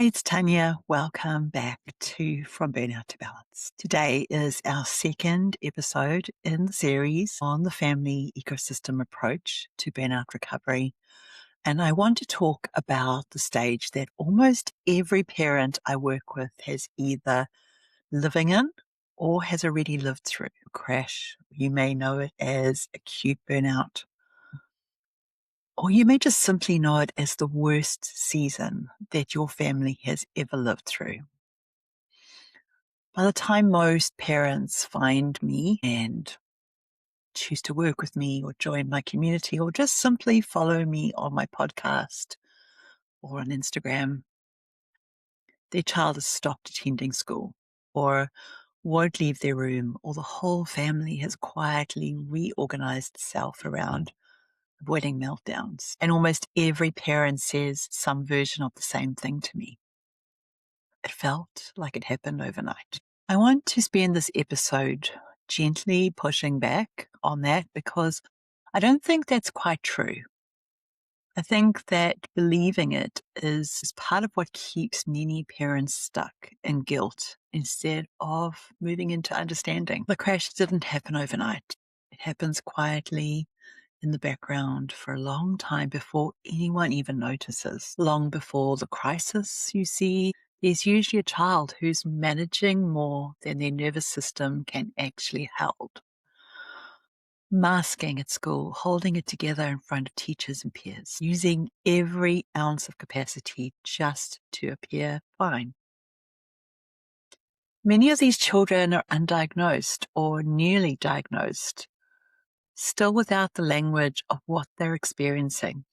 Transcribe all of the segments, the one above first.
It's Tanya. Welcome back to From Burnout to Balance. Today is our second episode in the series on the family ecosystem approach to burnout recovery. And I want to talk about the stage that almost every parent I work with has either living in or has already lived through a crash. You may know it as acute burnout, or you may just simply know it as the worst season that your family has ever lived through. By the time most parents find me and choose to work with me or join my community or just simply follow me on my podcast or on Instagram, their child has stopped attending school or won't leave their room, or the whole family has quietly reorganized itself around avoiding meltdowns. And almost every parent says some version of the same thing to me. It felt like it happened overnight. I want to spend this episode gently pushing back on that because I don't think that's quite true. I think that believing it is part of what keeps many parents stuck in guilt instead of moving into understanding. The crash didn't happen overnight. It happens quietly in the background for a long time before anyone even notices. Long before the crisis, you see, there's usually a child who's managing more than their nervous system can actually hold. Masking at school, holding it together in front of teachers and peers, using every ounce of capacity just to appear fine. Many of these children are undiagnosed or newly diagnosed, still without the language of what they're experiencing.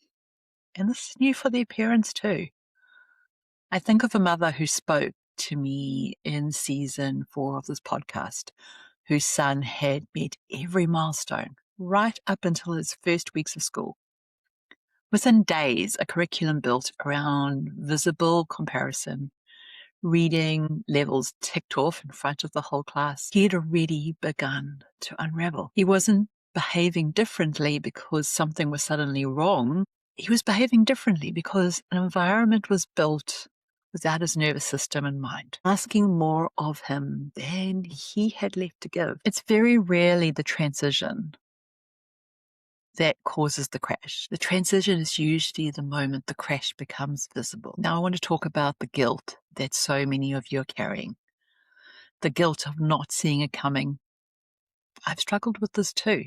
And this is new for their parents too. I think of a mother who spoke to me in season 4 of this podcast, whose son had met every milestone right up until his first weeks of school. Within days, a curriculum built around visible comparison, reading levels ticked off in front of the whole class. He had already begun to unravel. He wasn't behaving differently because something was suddenly wrong. He was behaving differently because an environment was built without his nervous system in mind, asking more of him than he had left to give. It's very rarely the transition that causes the crash. The transition is usually the moment the crash becomes visible. Now, I want to talk about the guilt that so many of you are carrying. The guilt of not seeing it coming. I've struggled with this too.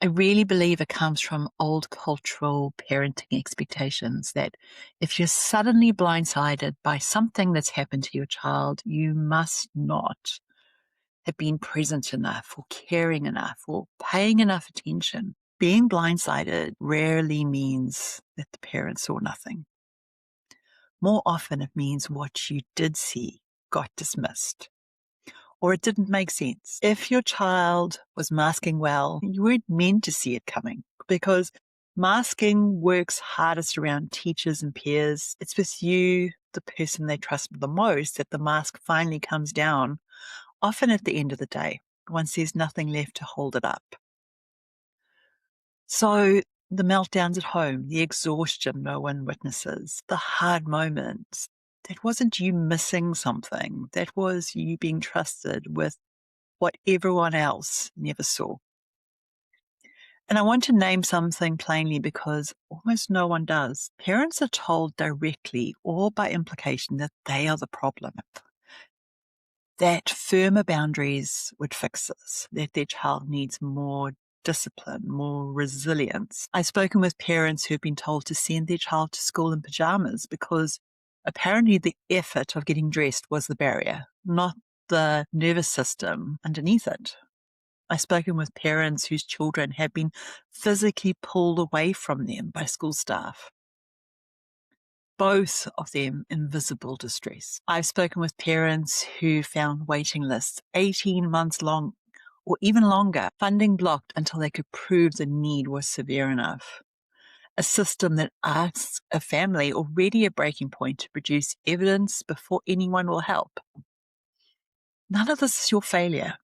I really believe it comes from old cultural parenting expectations that if you're suddenly blindsided by something that's happened to your child, you must not have been present enough or caring enough or paying enough attention. Being blindsided rarely means that the parent saw nothing. More often, it means what you did see got dismissed, or it didn't make sense. If your child was masking well, you weren't meant to see it coming because masking works hardest around teachers and peers. It's with you, the person they trust the most, that the mask finally comes down, often at the end of the day, once there's nothing left to hold it up. So the meltdowns at home, the exhaustion no one witnesses, the hard moments, that wasn't you missing something. That was you being trusted with what everyone else never saw. And I want to name something plainly because almost no one does. Parents are told directly or by implication that they are the problem, that firmer boundaries would fix this, that their child needs more discipline, more resilience. I've spoken with parents who've been told to send their child to school in pajamas because apparently the effort of getting dressed was the barrier, not the nervous system underneath it. I've spoken with parents whose children have been physically pulled away from them by school staff, both of them in visible distress. I've spoken with parents who found waiting lists 18 months long or even longer, funding blocked until they could prove the need was severe enough. A system that asks a family already at breaking point to produce evidence before anyone will help. None of this is your failure.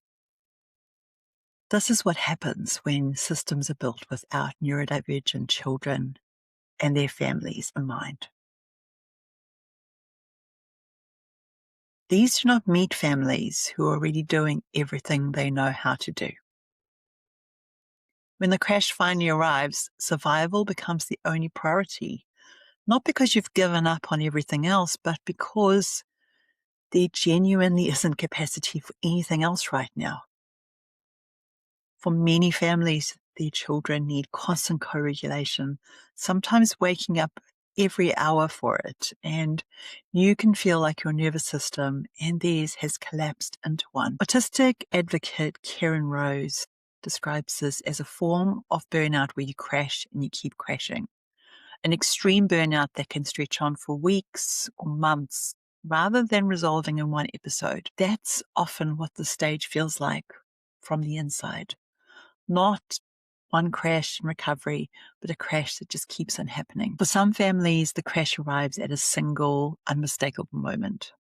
This is what happens when systems are built without neurodivergent children and their families in mind. These do not meet families who are already doing everything they know how to do. When the crash finally arrives, survival becomes the only priority, not because you've given up on everything else, but because there genuinely isn't capacity for anything else right now. For many families, their children need constant co-regulation, sometimes waking up every hour for it, and you can feel like your nervous system and theirs has collapsed into one. Autistic advocate Kieran Rose describes this as a form of burnout where you crash and you keep crashing. An extreme burnout that can stretch on for weeks or months rather than resolving in one episode. That's often what the stage feels like from the inside. Not one crash and recovery, but a crash that just keeps on happening. For some families, the crash arrives at a single, unmistakable moment.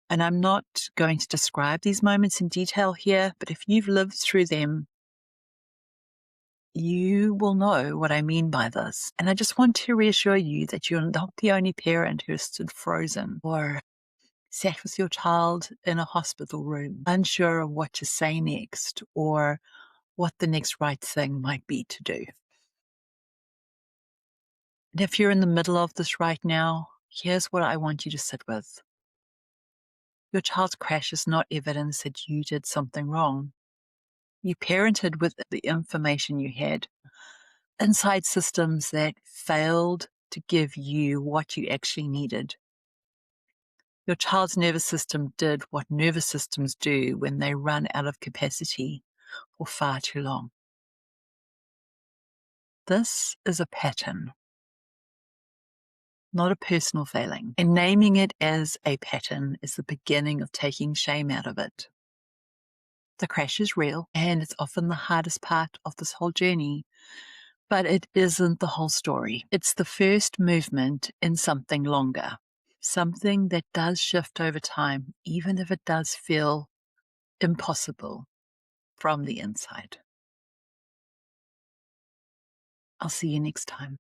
And I'm not going to describe these moments in detail here, but if you've lived through them, you will know what I mean by this. And I just want to reassure you that you're not the only parent who has stood frozen or sat with your child in a hospital room, unsure of what to say next or what the next right thing might be to do. And if you're in the middle of this right now, here's what I want you to sit with. Your child's crash is not evidence that you did something wrong. You parented with the information you had, inside systems that failed to give you what you actually needed. Your child's nervous system did what nervous systems do when they run out of capacity for far too long. This is a pattern, not a personal failing. And naming it as a pattern is the beginning of taking shame out of it. The crash is real, and it's often the hardest part of this whole journey, but it isn't the whole story. It's the first movement in something longer, something that does shift over time, even if it does feel impossible from the inside. I'll see you next time.